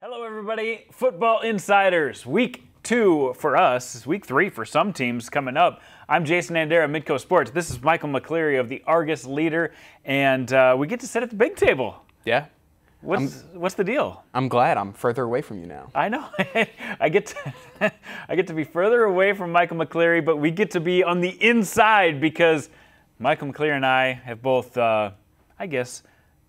Hello, everybody. Football Insiders. Week 2 for us. Week 3 for some teams coming up. I'm Jason Andera, Midco Sports. This is Michael McCleary of the Argus Leader, and we get to sit at the big table. Yeah. What's the deal? I'm glad I'm further away from you now. I know. I get to be further away from Michael McCleary, but we get to be on the inside because Michael McCleary and I have both,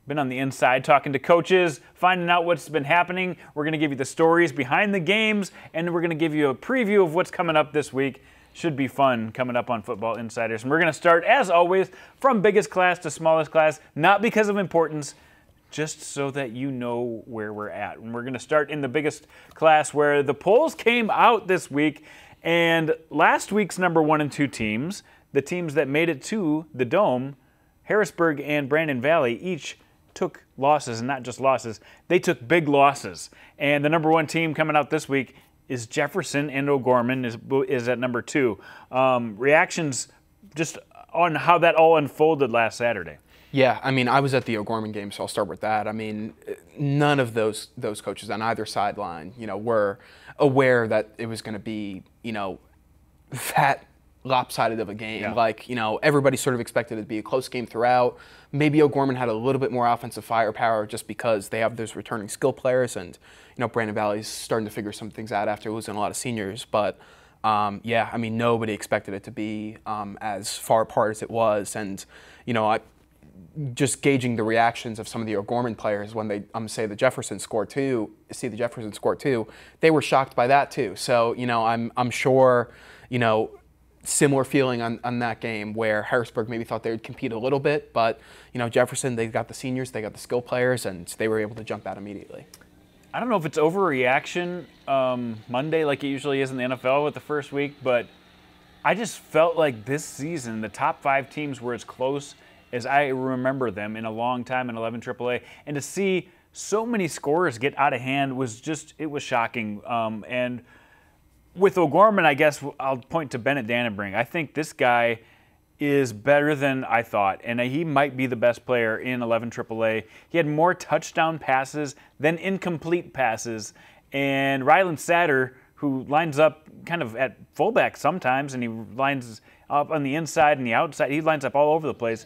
been on the inside talking to coaches, finding out what's been happening. We're going to give you the stories behind the games, and we're going to give you a preview of what's coming up this week. Should be fun coming up on Football Insiders. And we're going to start, as always, from biggest class to smallest class, not because of importance, just so that you know where we're at. And we're going to start in the biggest class where the polls came out this week, and last week's number 1 and 2 teams, the teams that made it to the Dome, Harrisburg and Brandon Valley, each took losses, and not just losses, they took big losses. And the number 1 team coming out this week is Jefferson, and O'Gorman is at number 2. Reactions just on how that all unfolded last Saturday. Yeah, I mean, I was at the O'Gorman game, so I'll start with that. I mean, none of those coaches on either sideline, were aware that it was going to be, that lopsided of a game. Yeah. Everybody sort of expected it to be a close game throughout. Maybe O'Gorman had a little bit more offensive firepower just because they have those returning skill players, and Brandon Valley's starting to figure some things out after losing a lot of seniors. But nobody expected it to be as far apart as it was, and just gauging the reactions of some of the O'Gorman players when they see the Jefferson score too, they were shocked by that too. So I'm sure similar feeling on that game where Harrisburg maybe thought they would compete a little bit, but Jefferson, they got the seniors, they got the skill players, and they were able to jump out immediately. I don't know if it's overreaction Monday like it usually is in the NFL with the first week, but I just felt like this season the top 5 teams were as close as I remember them in a long time in 11 AAA, and to see so many scores get out of hand was shocking. And with O'Gorman, I guess I'll point to Bennett Dannenbrink. I think this guy is better than I thought, and he might be the best player in 11 AAA. He had more touchdown passes than incomplete passes, and Ryland Satter, who lines up kind of at fullback sometimes, and he lines up on the inside and the outside. He lines up all over the place.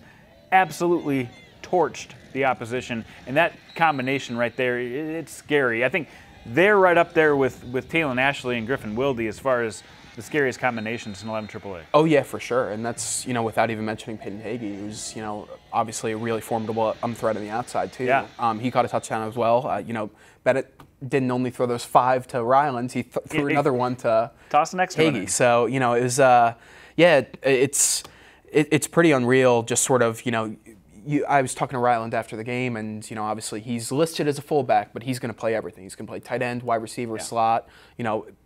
Absolutely torched the opposition, and that combination right there, it's scary. I think they're right up there with Taylon Ashley and Griffin Wilde as far as the scariest combinations in 11 AAA. Oh yeah, for sure, and that's without even mentioning Peyton Hagee, who's obviously a really formidable threat on the outside too. Yeah. He caught a touchdown as well. Bennett didn't only throw those 5 to Rylands, he threw another one to toss the next Hagee. one. So it was it's pretty unreal. Just sort of I was talking to Ryland after the game, and obviously he's listed as a fullback, but he's going to play everything. He's going to play tight end, wide receiver, slot.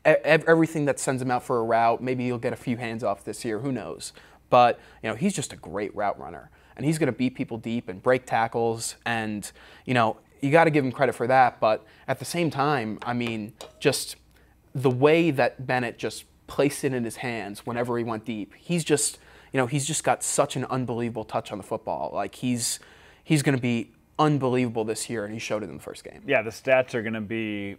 Everything that sends him out for a route. Maybe he'll get a few hands off this year. Who knows? But he's just a great route runner, and he's going to beat people deep and break tackles. And you got to give him credit for that. But at the same time, I mean, just the way that Bennett just placed it in his hands whenever he went deep, he's just got such an unbelievable touch on the football. Like he's going to be unbelievable this year, and he showed it in the first game. Yeah, the stats are going to be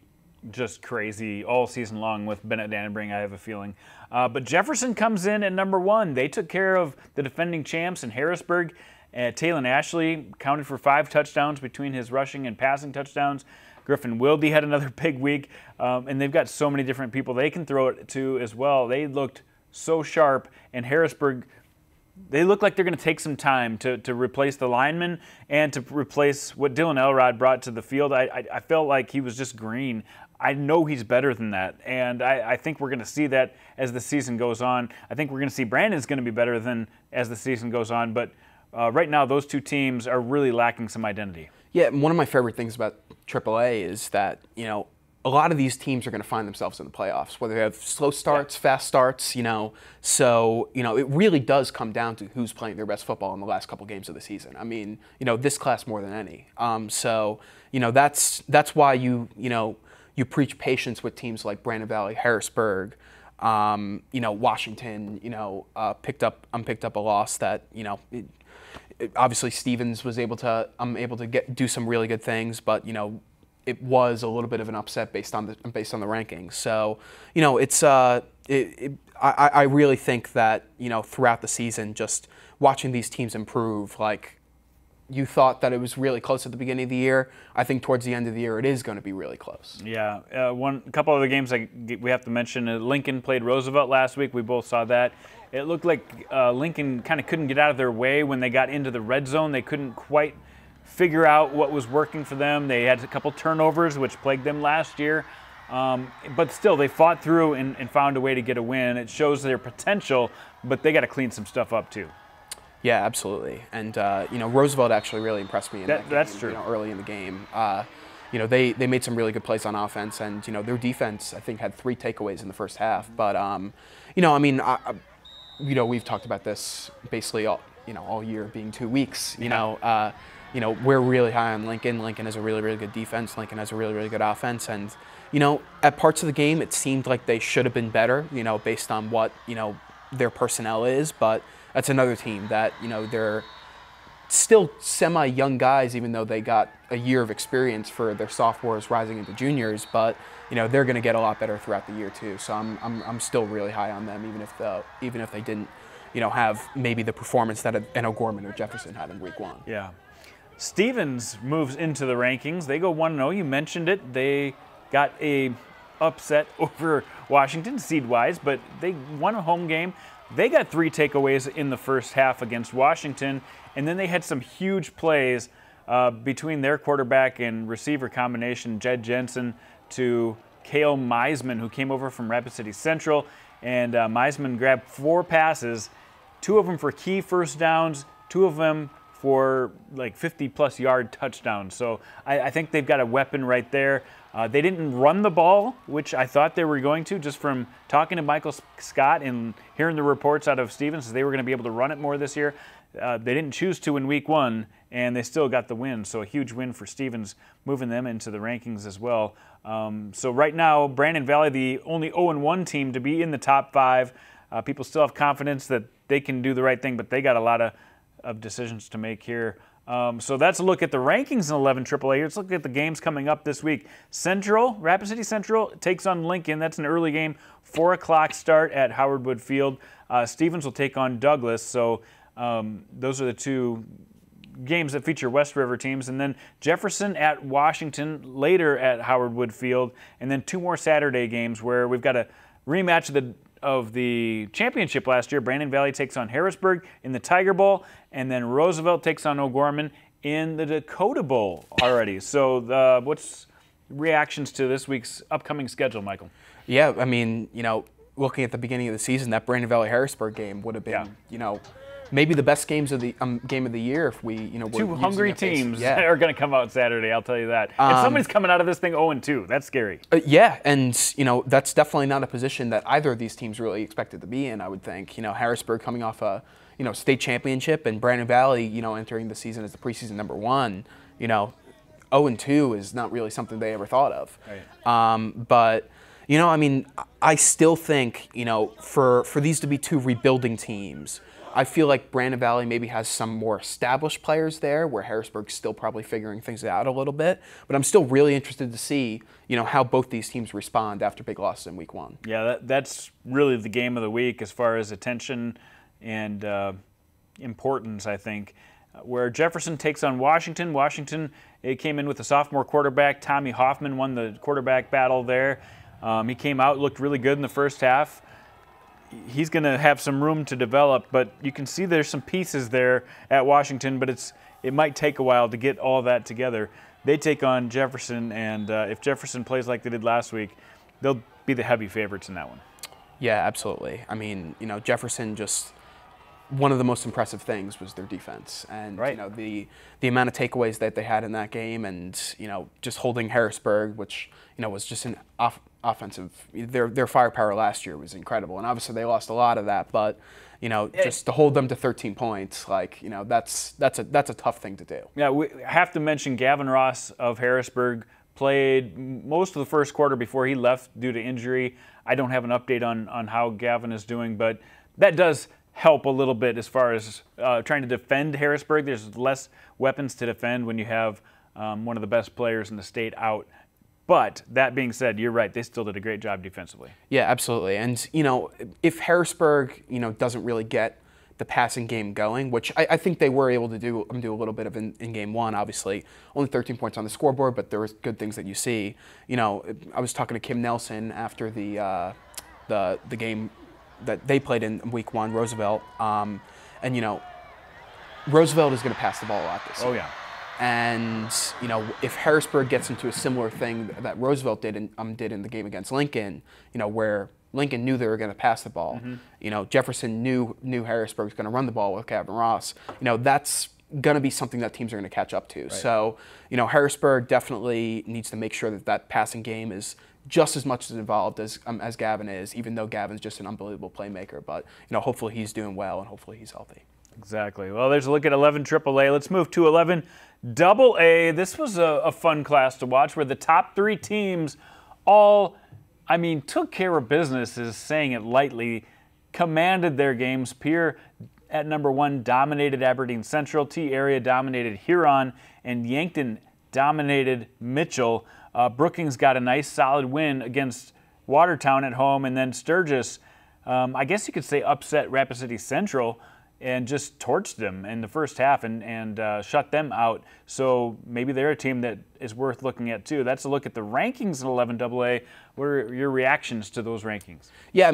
just crazy all season long with Bennett Dannenbrink, I have a feeling. But Jefferson comes in at number 1. They took care of the defending champs in Harrisburg. Taylon Ashley counted for 5 touchdowns between his rushing and passing touchdowns. Griffin Wilde had another big week, and they've got so many different people they can throw it to as well. They looked so sharp, and Harrisburg, they look like they're going to take some time to replace the linemen and to replace what Dylan Elrod brought to the field. I felt like he was just green. I know he's better than that, and I think we're going to see that as the season goes on. I think we're going to see Brandon's going to be better than as the season goes on, but right now those 2 teams are really lacking some identity. Yeah, one of my favorite things about AAA is that, a lot of these teams are going to find themselves in the playoffs, whether they have slow starts, fast starts, So, it really does come down to who's playing their best football in the last couple games of the season. I mean, this class more than any. That's why you preach patience with teams like Brandon Valley, Harrisburg, Washington, picked up a loss that, obviously Stevens was able to do some really good things, but it was a little bit of an upset based on the rankings. So, I really think that, throughout the season, just watching these teams improve, like, you thought that it was really close at the beginning of the year. I think towards the end of the year, it is going to be really close. Yeah. A couple other games we have to mention. Lincoln played Roosevelt last week. We both saw that. It looked like Lincoln kind of couldn't get out of their way when they got into the red zone. They couldn't quite figure out what was working for them. They had a couple turnovers, which plagued them last year. But still, they fought through and found a way to get a win. It shows their potential, but they got to clean some stuff up too. Yeah, absolutely. And, Roosevelt actually really impressed me in that game, that's true. Early in the game. They made some really good plays on offense, and, their defense, I think, had 3 takeaways in the first half. But, we've talked about this basically all year being 2 weeks. We're really high on Lincoln. Lincoln has a really, really good defense. Lincoln has a really, really good offense. And, at parts of the game, it seemed like they should have been better, based on what, their personnel is. But that's another team that, they're still semi-young guys, even though they got a year of experience for their sophomores rising into juniors. But, they're going to get a lot better throughout the year too. So I'm still really high on them, even if they didn't, have maybe the performance that an O'Gorman or Jefferson had in week 1. Yeah. Stevens moves into the rankings. They go 1-0. You mentioned it. They got a upset over Washington, seed-wise, but they won a home game. They got 3 takeaways in the first half against Washington, and then they had some huge plays between their quarterback and receiver combination, Jed Jensen, to Cale Meisman, who came over from Rapid City Central. And Meisman grabbed 4 passes, 2 of them for key first downs, 2 of them for like 50-plus yard touchdowns. So I think they've got a weapon right there. They didn't run the ball, which I thought they were going to, just from talking to Michael Scott and hearing the reports out of Stevens, they were going to be able to run it more this year. They didn't choose to in week 1, and they still got the win. So a huge win for Stevens, moving them into the rankings as well. So right now, Brandon Valley, the only 0-1 team to be in the top 5. People still have confidence that they can do the right thing, but they got a lot of decisions to make here. So that's a look at the rankings in 11 AAA. Let's look at the games coming up this week. Rapid City Central takes on Lincoln. That's an early game, 4 o'clock start at Howard Wood Field. Stevens will take on Douglas. So those are the 2 games that feature West River teams. And then Jefferson at Washington later at Howard Wood Field. And then 2 more Saturday games where we've got a rematch of the championship last year. Brandon Valley takes on Harrisburg in the Tiger Bowl, and then Roosevelt takes on O'Gorman in the Dakota Bowl already. So what's reactions to this week's upcoming schedule, Michael? Yeah, I mean, looking at the beginning of the season, that Brandon Valley-Harrisburg game would have been, maybe the best game of the year if we, were 2 hungry teams yeah. are going to come out Saturday, I'll tell you that. And somebody's coming out of this thing 0-2. That's scary. Yeah, and, that's definitely not a position that either of these teams really expected to be in, I would think. Harrisburg coming off a, state championship, and Brandon Valley, entering the season as the preseason number 1, 0-2 is not really something they ever thought of. Right. But, I still think, for these to be 2 rebuilding teams, I feel like Brandon Valley maybe has some more established players there, where Harrisburg's still probably figuring things out a little bit. But I'm still really interested to see, how both these teams respond after big losses in week 1. Yeah, that's really the game of the week as far as attention and importance, I think. Where Jefferson takes on Washington. Washington, it came in with a sophomore quarterback. Tommy Hoffman won the quarterback battle there. He came out, looked really good in the first half. He's going to have some room to develop, but you can see there's some pieces there at Washington, but it might take a while to get all that together. They take on Jefferson, and if Jefferson plays like they did last week, they'll be the heavy favorites in that one. Yeah, absolutely. I mean, Jefferson just one of the most impressive things was their defense, and right. The amount of takeaways that they had in that game, and just holding Harrisburg, which was just an offensive. Their firepower last year was incredible, and obviously they lost a lot of that, but just to hold them to 13 points, that's a tough thing to do. Yeah, we have to mention Gavin Ross of Harrisburg played most of the first quarter before he left due to injury. I don't have an update on how Gavin is doing, but that does help a little bit as far as trying to defend Harrisburg. There's less weapons to defend when you have one of the best players in the state out. But that being said, you're right. They still did a great job defensively. Yeah, absolutely. And, if Harrisburg, doesn't really get the passing game going, which I think they were able to do a little bit of in game one, obviously. Only 13 points on the scoreboard, but there was good things that you see. I was talking to Kim Nelson after the game that they played in week one, Roosevelt. Roosevelt is going to pass the ball a lot this year. Oh, yeah. And, if Harrisburg gets into a similar thing that Roosevelt did in the game against Lincoln, where Lincoln knew they were going to pass the ball, Jefferson knew Harrisburg was going to run the ball with Gavin Ross, that's going to be something that teams are going to catch up to. Right. So, Harrisburg definitely needs to make sure that passing game is just as much as involved as Gavin is, even though Gavin's just an unbelievable playmaker. But, hopefully he's doing well and hopefully he's healthy. Exactly. Well, there's a look at 11 AAA. Let's move to 11 AA. This was a fun class to watch where the top three teams all, took care of business, is saying it lightly, commanded their games. Pierre at number 1 dominated Aberdeen Central. T-Area dominated Huron, and Yankton dominated Mitchell. Brookings got a nice solid win against Watertown at home, and then Sturgis, I guess you could say, upset Rapid City Central and just torched them in the first half and shut them out. So maybe they're a team that is worth looking at too. That's a look at the rankings in 11 AA. What are your reactions to those rankings? Yeah,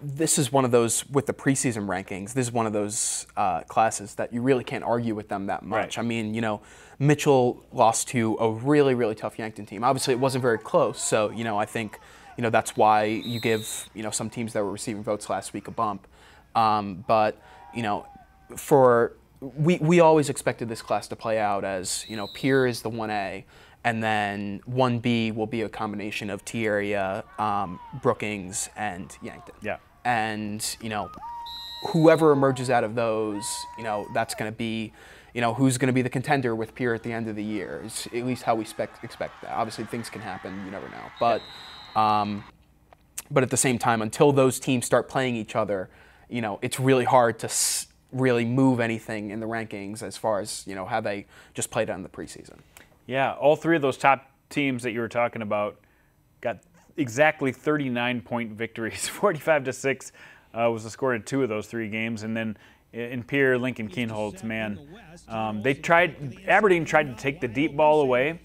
this is one of those, with the preseason rankings, this is one of those classes that you really can't argue with them that much. Right. Mitchell lost to a really, really tough Yankton team. Obviously, it wasn't very close, so, I think, that's why you give, some teams that were receiving votes last week a bump. But we always expected this class to play out as, Pierre is the 1A, and then 1B will be a combination of T-Area, Brookings, and Yankton. Yeah. And, whoever emerges out of those, that's going to be, who's going to be the contender with Pierre at the end of the year. It's at least how we expect that. Obviously, things can happen. You never know. But, but at the same time, until those teams start playing each other, it's really hard to really move anything in the rankings as far as, how they just played out in the preseason. Yeah, all three of those top teams that you were talking about got exactly 39-point victories. 45-6 was the score in 2 of those 3 games. And then in Pierre, Lincoln Kienholz, man, Aberdeen tried to take the deep ball away,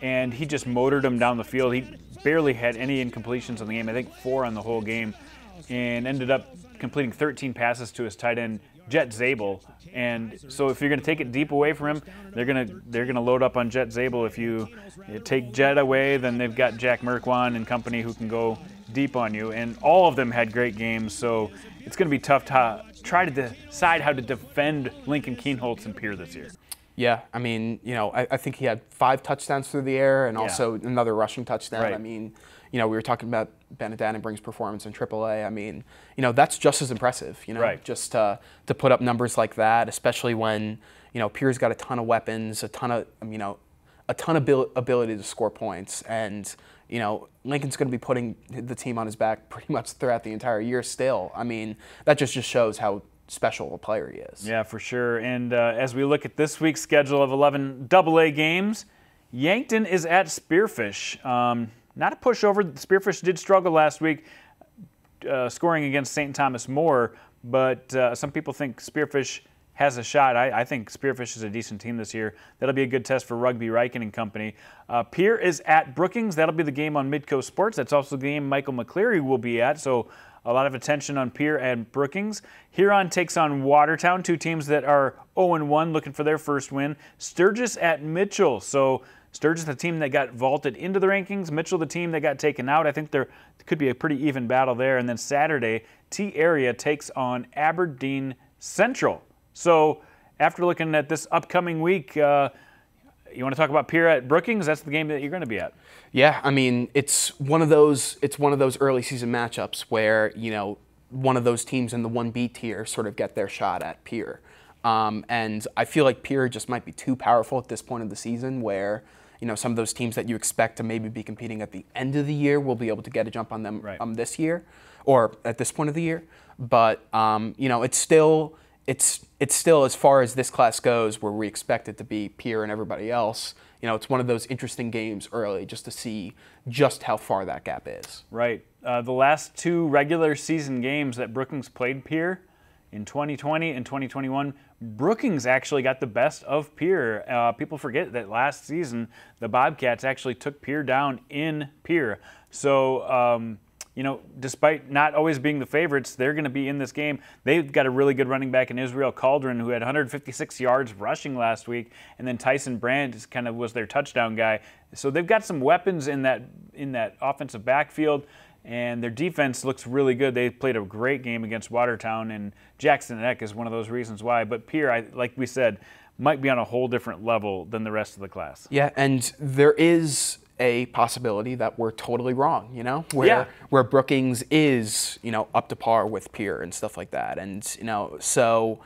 and he just motored them down the field. He barely had any incompletions in the game, I think 4 on the whole game, and ended up completing 13 passes to his tight end, Jet Zabel. And so if you're going to take it deep away from him, they're going to load up on Jet Zabel. If you take Jet away, then they've got Jack Merkwan and company who can go deep on you. And all of them had great games, so it's going to be tough to try to decide how to defend Lincoln Kienholz and Pierre this year. Yeah, I think he had 5 touchdowns through the air and also another rushing touchdown. Right. We were talking about Bennett Dannenbring's performance in AAA. That's just as impressive, right. Just to put up numbers like that, especially when, Pierre's got a ton of weapons, a ton of ability to score points. And, Lincoln's going to be putting the team on his back pretty much throughout the entire year still. That just shows how special a player he is. Yeah, for sure. And as we look at this week's schedule of 11 AA games, Yankton is at Spearfish. Not a pushover. Spearfish did struggle last week scoring against St. Thomas More, but some people think Spearfish has a shot. I think Spearfish is a decent team this year. That'll be a good test for Rugby Riken and company. Pierre is at Brookings. That'll be the game on Midco Sports. That's also the game Michael McCleary will be at, so a lot of attention on Pierre and Brookings. Huron takes on Watertown, 2 teams that are 0-1 looking for their first win. Sturgis at Mitchell. So Sturgis, the team that got vaulted into the rankings. Mitchell, the team that got taken out. I think there could be a pretty even battle there. And then Saturday, T-Area takes on Aberdeen Central. So after looking at this upcoming week, you want to talk about Pierre at Brookings? That's the game that you're going to be at. Yeah, it's one of those early season matchups where, one of those teams in the 1B tier sort of get their shot at Pierre. And I feel like Pierre just might be too powerful at this point of the season where, some of those teams that you expect to maybe be competing at the end of the year will be able to get a jump on them this year or at this point of the year. But, it's still as far as this class goes where we expect it to be Pierre and everybody else, it's one of those interesting games early just to see just how far that gap is. Right. The last 2 regular season games that Brookings played Pierre in 2020 and 2021, Brookings actually got the best of Pierre. People forget that last season the Bobcats actually took Pierre down in Pierre. So, despite not always being the favorites, they're going to be in this game. They've got a really good running back in Israel Cauldron, who had 156 yards rushing last week, and then Tyson Brandt kind of was their touchdown guy. So they've got some weapons in that offensive backfield, and their defense looks really good. They played a great game against Watertown, and Jackson Eck is one of those reasons why. But Pierre, like we said, might be on a whole different level than the rest of the class. Yeah, and there is a possibility that we're totally wrong, where Brookings is, up to par with Pierre and stuff like that. And, so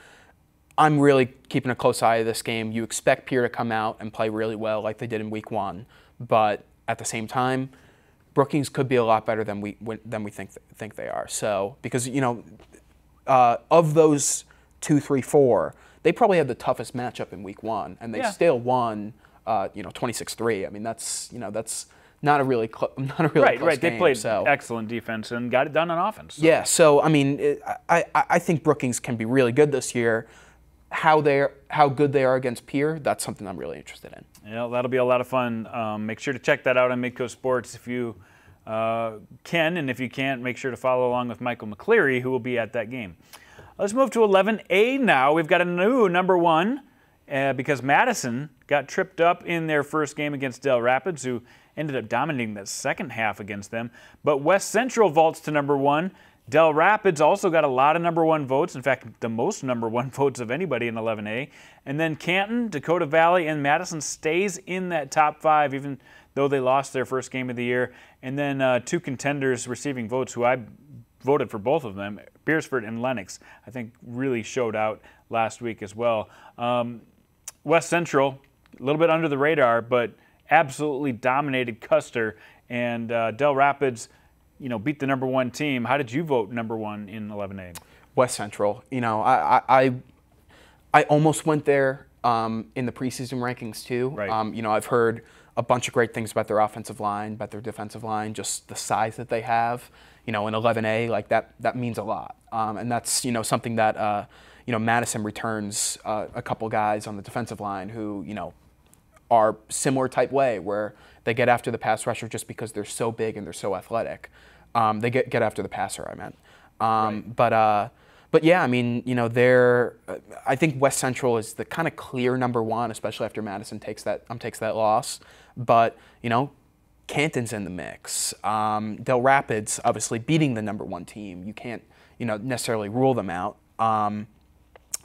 I'm really keeping a close eye to this game. You expect Pierre to come out and play really well like they did in week 1, but at the same time, Brookings could be a lot better than we think they are. So, because, of those 2, 3, 4, they probably had the toughest matchup in week 1, and they still won 26-3. I mean, that's not a really close right. game. They played excellent defense and got it done on offense. So. Yeah. So I mean, I think Brookings can be really good this year. How good they are against Pierre, that's something I'm really interested in. Yeah, that'll be a lot of fun. Make sure to check that out on Midco Sports if you can, and if you can't, make sure to follow along with Michael McCleary, who will be at that game. Let's move to 11A now. We've got a new number 1 because Madison got tripped up in their first game against Del Rapids, who ended up dominating the second half against them. But West Central vaults to number 1. Del Rapids also got a lot of number 1 votes. In fact, the most number 1 votes of anybody in 11A. And then Canton, Dakota Valley, and Madison stays in that top 5, even though they lost their first game of the year. And then 2 contenders receiving votes, who I voted for both of them, Beersford and Lennox, I think really showed out last week as well. West Central, a little bit under the radar, but absolutely dominated Custer. And Del Rapids, beat the number 1 team. How did you vote number 1 in 11A? West Central. I almost went there in the preseason rankings too. Right. I've heard a bunch of great things about their offensive line, about their defensive line, just the size that they have. In 11A, like that means a lot. And that's something that Madison returns a couple guys on the defensive line who are similar type way, where they get after the pass rusher just because they're so big and they're so athletic. They get after the passer, I meant. Right. But yeah, I mean, I think West Central is the kind of clear number 1, especially after Madison takes that loss. But Canton's in the mix. Del Rapids obviously beating the number 1 team. You can't necessarily rule them out. And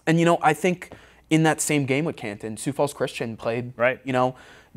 I think in that same game with Canton, Sioux Falls Christian played. Right.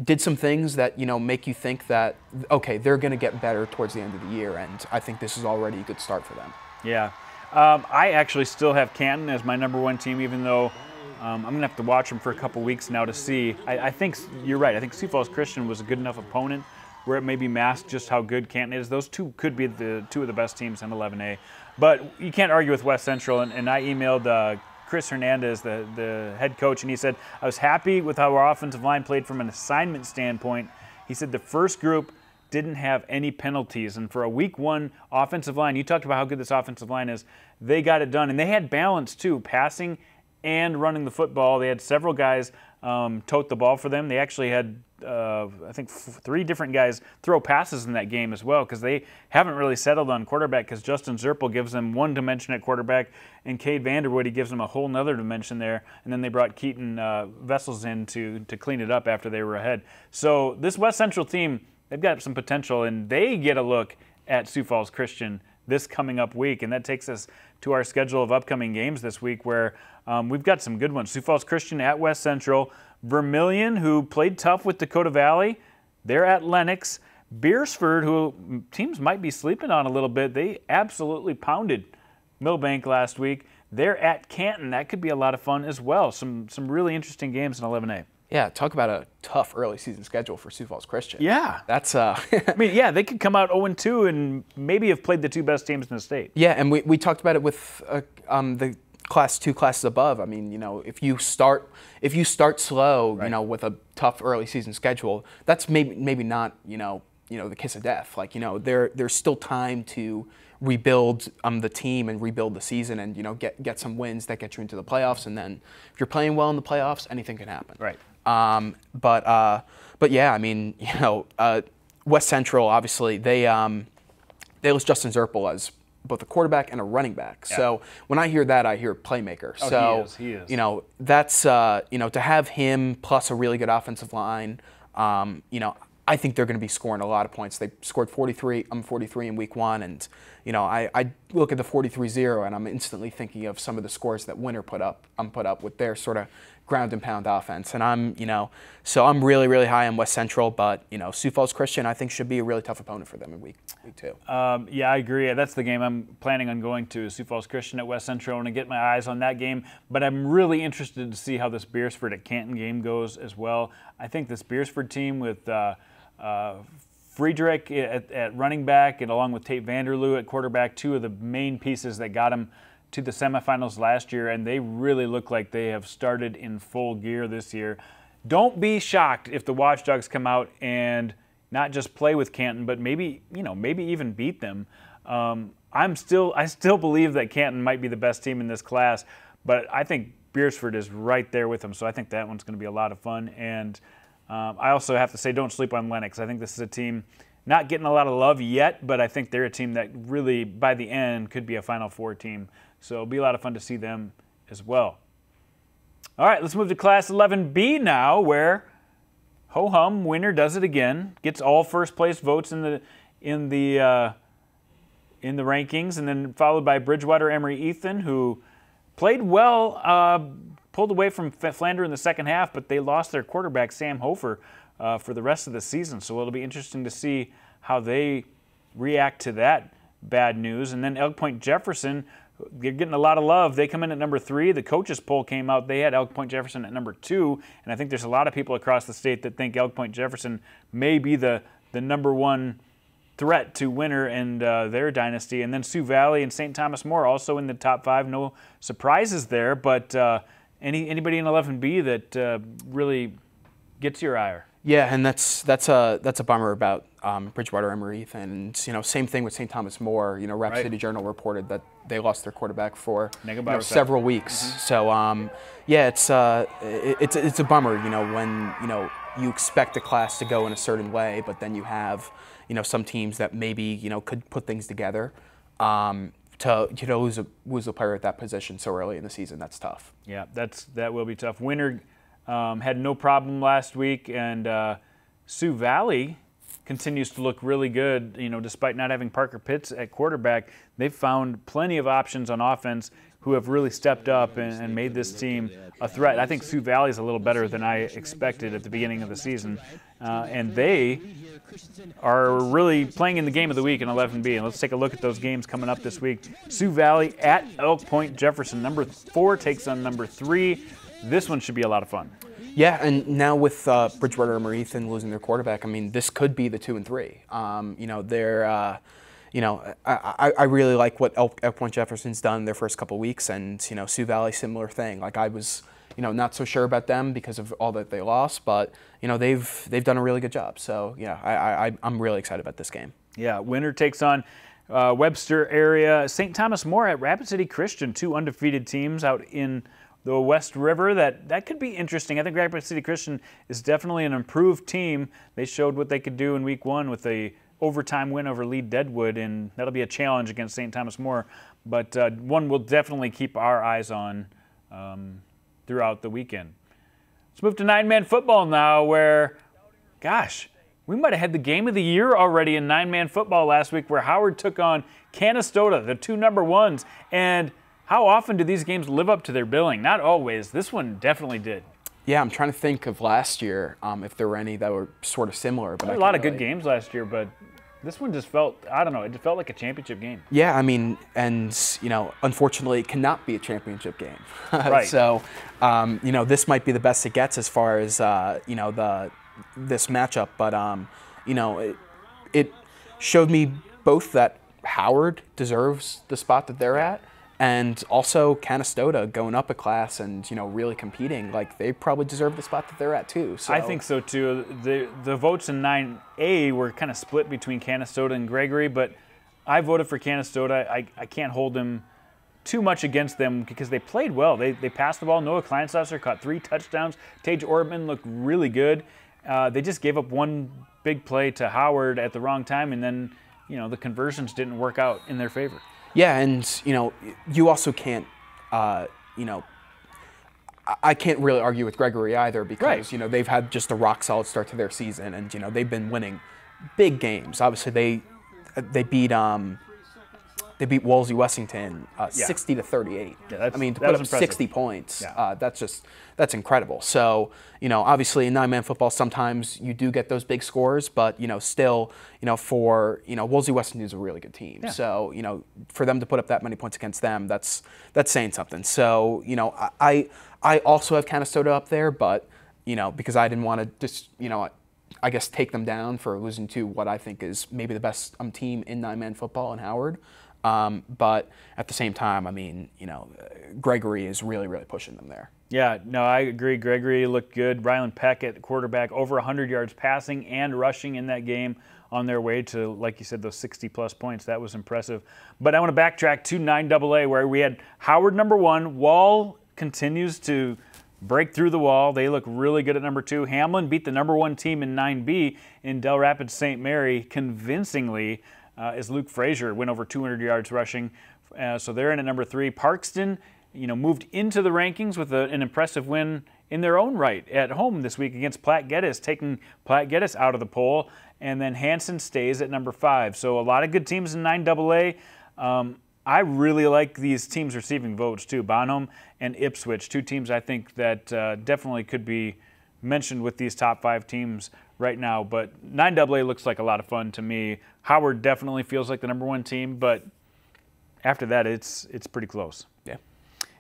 Did some things that make you think that okay, they're going to get better towards the end of the year, and I think this is already a good start for them. Yeah. I actually still have Canton as my number 1 team, even though I'm going to have to watch them for a couple weeks now to see. I think you're right. I think Sioux Falls Christian was a good enough opponent where it maybe masked just how good Canton is. Those 2 could be the 2 of the best teams in 11A. But you can't argue with West Central, and I emailed Chris Hernandez, the head coach, and he said, I was happy with how our offensive line played from an assignment standpoint. He said the first group didn't have any penalties, and for a week 1 offensive line, you talked about how good this offensive line is, they got it done. And they had balance too, passing and running the football. They had several guys tote the ball for them. They actually had I think 3 different guys throw passes in that game as well, because they haven't really settled on quarterback, because Justin Zerpel gives them 1 dimension at quarterback, and Cade Vanderwood, he gives them a whole nother dimension there, and then they brought Keaton Vessels in to clean it up after they were ahead. So this West Central team, they've got some potential, and they get a look at Sioux Falls Christian this coming up week, and that takes us to our schedule of upcoming games this week, where we've got some good ones. Sioux Falls Christian at West Central, Vermilion, who played tough with Dakota Valley, they're at Lennox. Beersford, who teams might be sleeping on a little bit, they absolutely pounded Millbank last week. They're at Canton. That could be a lot of fun as well. Some really interesting games in 11A. Yeah, talk about a tough early season schedule for Sioux Falls Christian. Yeah. That's I mean, yeah, they could come out 0-2 and maybe have played the 2 best teams in the state. Yeah, and we talked about it with the two classes above. I mean, if you start slow, right. with a tough early season schedule, that's maybe not, the kiss of death. Like, there's still time to rebuild the team and rebuild the season, and get some wins that get you into the playoffs. And then if you're playing well in the playoffs, anything can happen. Right. But yeah, I mean, West Central, obviously they list Justin Zerpel as both a quarterback and a running back. Yeah. So when I hear that, I hear playmaker. Oh, so he is. That's to have him plus a really good offensive line. I think they're going to be scoring a lot of points. They scored 43 in week 1, and I look at the 43-0 and I'm instantly thinking of some of the scores that Winter put up with their sort of ground and pound offense. And so I'm really, really high on West Central, but Sioux Falls Christian I think should be a really tough opponent for them in week 2. Yeah, I agree. That's the game I'm planning on going to, Sioux Falls Christian at West Central, and to get my eyes on that game. But I'm really interested to see how this Beersford at Canton game goes as well. I think this Beersford team with Friedrich at running back, and along with Tate Vanderloo at quarterback, two of the main pieces that got him to the semifinals last year, and they really look like they have started in full gear this year. Don't be shocked if the Watchdogs come out and not just play with Canton, but maybe even beat them. I still believe that Canton might be the best team in this class, but I think Beersford is right there with them, so I think that one's going to be a lot of fun. And I also have to say, don't sleep on Lennox. I think this is a team not getting a lot of love yet, but I think they're a team that really, by the end, could be a Final Four team. So it'll be a lot of fun to see them as well. All right, let's move to Class 11B now, where ho-hum, Winter does it again, gets all first-place votes in the rankings, and then followed by Bridgewater Emory Ethan, who played well, pulled away from Flander in the second half, but they lost their quarterback, Sam Hofer, for the rest of the season. So it'll be interesting to see how they react to that bad news. And then Elk Point Jefferson, they're getting a lot of love. They come in at number 3. The coaches poll came out. They had Elk Point Jefferson at number 2. And I think there's a lot of people across the state that think Elk Point Jefferson may be the number 1 threat to Winter and their dynasty. And then Sioux Valley and St. Thomas More also in the top 5. No surprises there, but anybody in 11B that really gets your ire? Yeah, and that's a bummer about Bridgewater Emory Ethan. And same thing with St. Thomas More. Rap Right. City Journal reported that they lost their quarterback for several weeks. So yeah, it's a bummer. When you expect a class to go in a certain way, but then you have some teams that maybe could put things together. To lose a player at that position so early in the season, that's tough. Yeah, that will be tough. Winter had no problem last week, and Sioux Valley continues to look really good. Despite not having Parker Pitts at quarterback, they've found plenty of options on offense who have really stepped up and made this team a threat. I think Sioux Valley is a little better than I expected at the beginning of the season, and they are really playing in the game of the week in 11B. And let's take a look at those games coming up this week. Sioux Valley at Elk Point Jefferson. Number 4 takes on number 3. This one should be a lot of fun. Yeah, and now with Bridgewater and Ethan losing their quarterback, I mean, this could be the 2 and 3. They're, I really like what Elk Point Jefferson's done their first couple weeks, and Sioux Valley, similar thing. Like I was, not so sure about them because of all that they lost, but they've done a really good job. So yeah, I'm really excited about this game. Yeah, Winter takes on Webster area. St. Thomas More at Rapid City Christian, 2 undefeated teams out in the West River. That could be interesting. I think Rapid City Christian is definitely an improved team. They showed what they could do in week 1 with a overtime win over Lee Deadwood, and that'll be a challenge against St. Thomas More. But one we'll definitely keep our eyes on throughout the weekend. Let's move to 9-man football now, where, gosh, we might have had the game of the year already in 9-man football last week, where Howard took on Canastota, the 2 number 1s. And how often do these games live up to their billing? Not always. This one definitely did. Yeah, I'm trying to think of last year if there were any that were sort of similar. But there were a lot of good games last year, but this one just felt, I don't know, it just felt like a championship game. Yeah, I mean, and, unfortunately it cannot be a championship game. Right. So, this might be the best it gets as far as, this matchup. But, it showed me both that Howard deserves the spot that they're at, And also Canastota going up a class and, really competing. Like, they probably deserve the spot that they're at, too. So. I think so, too. The votes in 9A were kind of split between Canastota and Gregory, but I voted for Canastota. I can't hold them too much against them because they played well. They passed the ball. Noah Kleinsasser caught 3 touchdowns. Tage Ortman looked really good. They just gave up one big play to Howard at the wrong time, and then, the conversions didn't work out in their favor. Yeah, and, you also can't, I can't really argue with Gregory either because, they've had just a rock-solid start to their season, and, they've been winning big games. Obviously, they beat Wolsey Wessington 60-38. Yeah, to put up impressive. 60 points, that's incredible. So, obviously in 9-man football, sometimes you do get those big scores, but, still, for, Wolsey Wessington is a really good team. Yeah. So, for them to put up that many points against them, that's saying something. So, I also have Canastota up there, but, because I didn't want to just, I guess take them down for losing to what I think is maybe the best team in 9-man football in Howard. But at the same time, Gregory is really, really pushing them there. Yeah, no, I agree. Gregory looked good. Rylan Peck at quarterback, over 100 yards passing and rushing in that game on their way to, like you said, those 60-plus points. That was impressive. But I want to backtrack to 9AA where we had Howard number 1. Wall continues to break through the wall. They look really good at number 2. Hamlin beat the number 1 team in 9B in Del Rapids St. Mary convincingly as Luke Frazier went over 200 yards rushing. So they're in at number 3. Parkston, moved into the rankings with an impressive win in their own right at home this week against Platte Geddes, taking Platte Geddes out of the poll. And then Hanson stays at number 5. So a lot of good teams in 9AA. I really like these teams receiving votes too. Bonham and Ipswich, 2 teams I think that definitely could be mentioned with these top 5 teams right now. But 9AA looks like a lot of fun to me. Howard definitely feels like the number 1 team, but after that, it's pretty close. Yeah.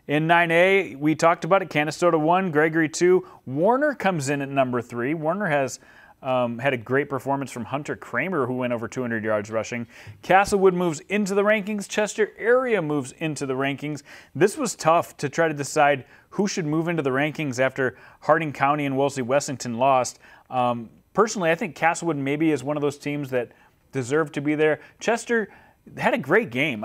In 9A, we talked about it. Canastota 1, Gregory 2. Warner comes in at number 3. Warner has had a great performance from Hunter Kramer, who went over 200 yards rushing. Castlewood moves into the rankings. Chester area moves into the rankings. This was tough to try to decide who should move into the rankings after Harding County and Wolsey Wessington lost. Personally, I think Castlewood maybe is one of those teams that deserve to be there. Chester had a great game.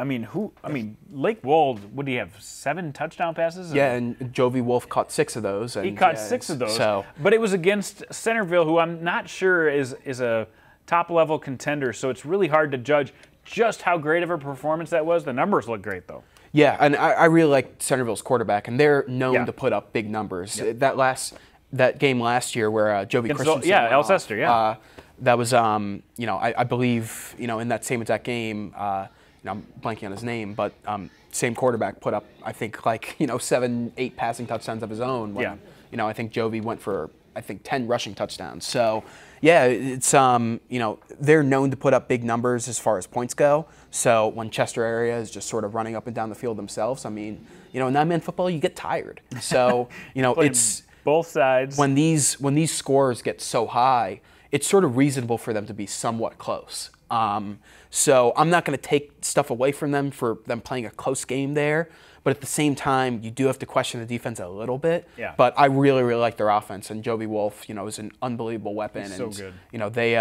Lake Wold, what do you have, 7 touchdown passes? Yeah, and Jovi Wolf caught 6 of those. And he caught 6 of those. So. But it was against Centerville, who I'm not sure is a top-level contender, so it's really hard to judge just how great of a performance that was. The numbers look great, though. Yeah, and I really like Centerville's quarterback, and they're known to put up big numbers. Yep. That game last year where Jovi Christensen Alcester, that was, I believe, in that same exact game, I'm blanking on his name, but same quarterback put up, I think, 7, 8 passing touchdowns of his own. When, I think Jovi went for, 10 rushing touchdowns. So, yeah, it's, they're known to put up big numbers as far as points go. So when Chester area is just sort of running up and down the field themselves, in 9-man football, you get tired. So, it's both sides. When these scores get so high, it's sort of reasonable for them to be somewhat close. So I'm not going to take stuff away from them for them playing a close game there. But at the same time, you do have to question the defense a little bit. Yeah. But I really, really like their offense. And Jovi Wolf, is an unbelievable weapon. He's and, so good. They,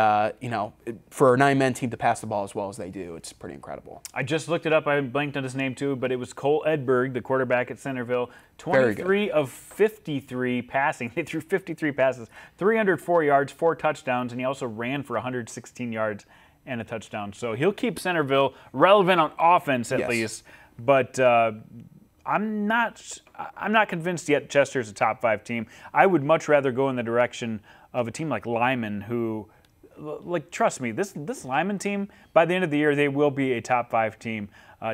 for a 9-man team to pass the ball as well as they do, it's pretty incredible. I just looked it up. I blanked on his name too, but it was Cole Edberg, the quarterback at Centerville. 23 of 53 passing. They threw 53 passes, 304 yards, 4 touchdowns, and he also ran for 116 yards and a touchdown. So he'll keep Centerville relevant on offense at least. But I'm not convinced yet Chester's a top 5 team. I would much rather go in the direction of a team like Lyman, who, trust me, this Lyman team, by the end of the year, they will be a top 5 team.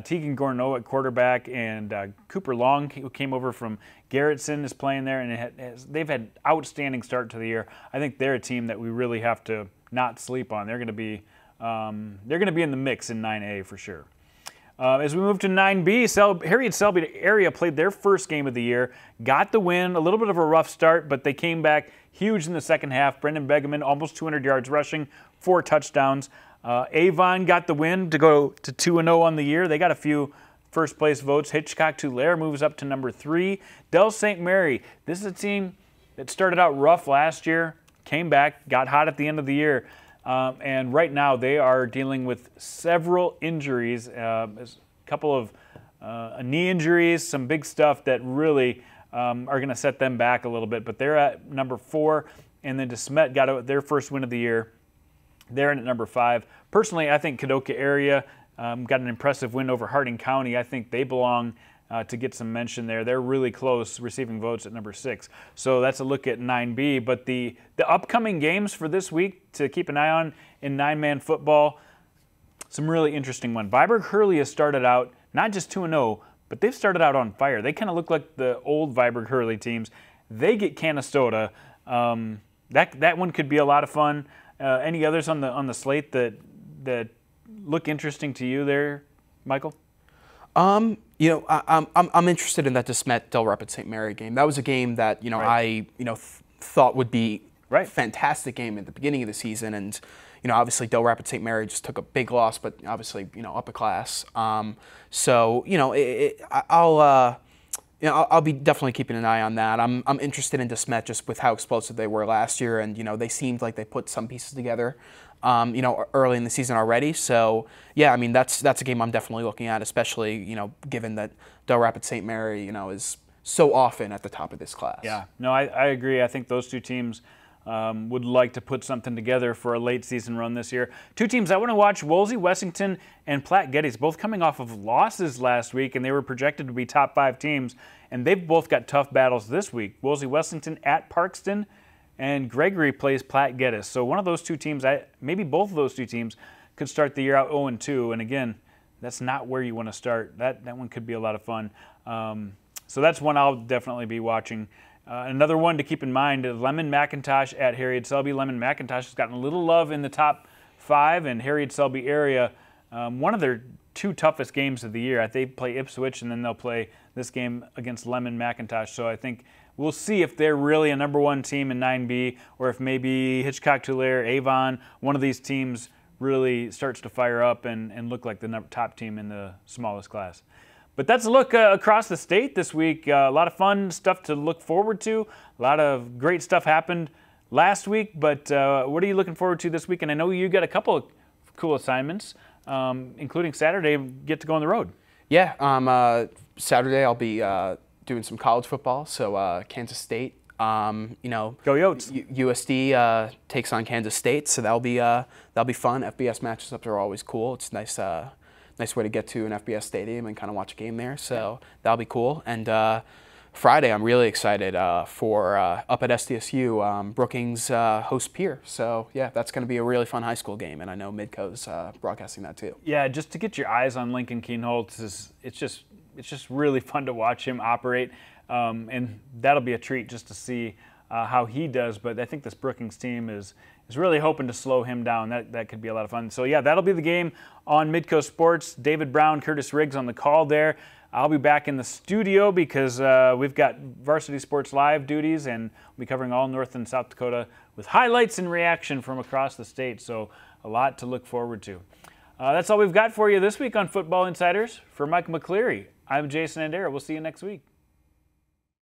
Tegan Gorno at quarterback and Cooper Long, who came over from Garrettson, is playing there, and they've had outstanding start to the year. I think they're a team that we really have to not sleep on. They're going to be in the mix in 9A for sure. As we move to 9B, Harriet Selby area played their first game of the year, got the win, a little bit of a rough start, but they came back huge in the second half. Brendan Begeman, almost 200 yards rushing, 4 touchdowns. Avon got the win to go to 2-0 on the year. They got a few first place votes. Hitchcock-Tulare moves up to number 3. Del St. Mary, this is a team that started out rough last year, came back, got hot at the end of the year, and right now they are dealing with several injuries, a couple of knee injuries, some big stuff that really are going to set them back a little bit. But they're at number 4, and then DeSmet got their first win of the year. They're in at number 5. Personally, I think Kadoka area got an impressive win over Harding County. I think they belong to get some mention there. They're really close, receiving votes at number 6. So that's a look at 9B. But the upcoming games for this week to keep an eye on in 9-man football, some really interesting one. Viborg-Hurley has started out not just 2-0, but they've started out on fire. They kind of look like the old Viborg-Hurley teams. They get Canastota. That one could be a lot of fun. Any others on the slate that look interesting to you there, Michael? I'm interested in that DeSmet Del Rapid St. Mary game. That was a game that Right. I thought would be Right. a fantastic game at the beginning of the season, and obviously Del Rapid St. Mary just took a big loss, but obviously up a class. So I'll be definitely keeping an eye on that. I'm interested in DeSmet just with how explosive they were last year, and they seemed like they put some pieces together, early in the season already. So yeah, I mean that's a game I'm definitely looking at, especially given that Del Rapid St. Mary is so often at the top of this class. Yeah, no, I agree. I think those two teams would like to put something together for a late season run this year. Two teams I want to watch: Woolsey, Wessington, and Platte Geddes, both coming off of losses last week, and they were projected to be top 5 teams, and they've both got tough battles this week. Woolsey Wessington at Parkston, and Gregory plays Platte Geddes. So one of those two teams, maybe both of those two teams, could start the year out 0-2, and again, that's not where you want to start. That one could be a lot of fun. So that's one I'll definitely be watching. Another one to keep in mind is Lemon McIntosh at Harriet Selby. Lemon McIntosh has gotten a little love in the top 5, and Harriet Selby area, one of their 2 toughest games of the year. They play Ipswich, and then they'll play this game against Lemon McIntosh. So I think we'll see if they're really a number 1 team in 9B, or if maybe Hitchcock-Tulare, Avon, one of these teams really starts to fire up and look like the top team in the smallest class. But that's a look across the state this week. A lot of fun stuff to look forward to. A lot of great stuff happened last week, but what are you looking forward to this week? And I know you got a couple of cool assignments, including Saturday, get to go on the road. Yeah, Saturday I'll be doing some college football, so Kansas State. Go Yotes. USD takes on Kansas State, so that'll be fun. FBS matchups are always cool. It's nice way to get to an FBS stadium and kind of watch a game there, so that'll be cool. And Friday, I'm really excited for up at SDSU, Brookings host Pierre. So yeah, that's going to be a really fun high school game, and I know Midco's broadcasting that too. Yeah, just to get your eyes on Lincoln Keenholz, it's just really fun to watch him operate, and that'll be a treat just to see how he does. But I think this Brookings team is really hoping to slow him down. That could be a lot of fun. So yeah, that'll be the game on Midco Sports. David Brown, Curtis Riggs on the call there. I'll be back in the studio because we've got Varsity Sports Live duties, and we'll be covering all North and South Dakota with highlights and reaction from across the state. So a lot to look forward to. That's all we've got for you this week on Football Insiders. For Mike McCleary, I'm Jason Andera. We'll see you next week.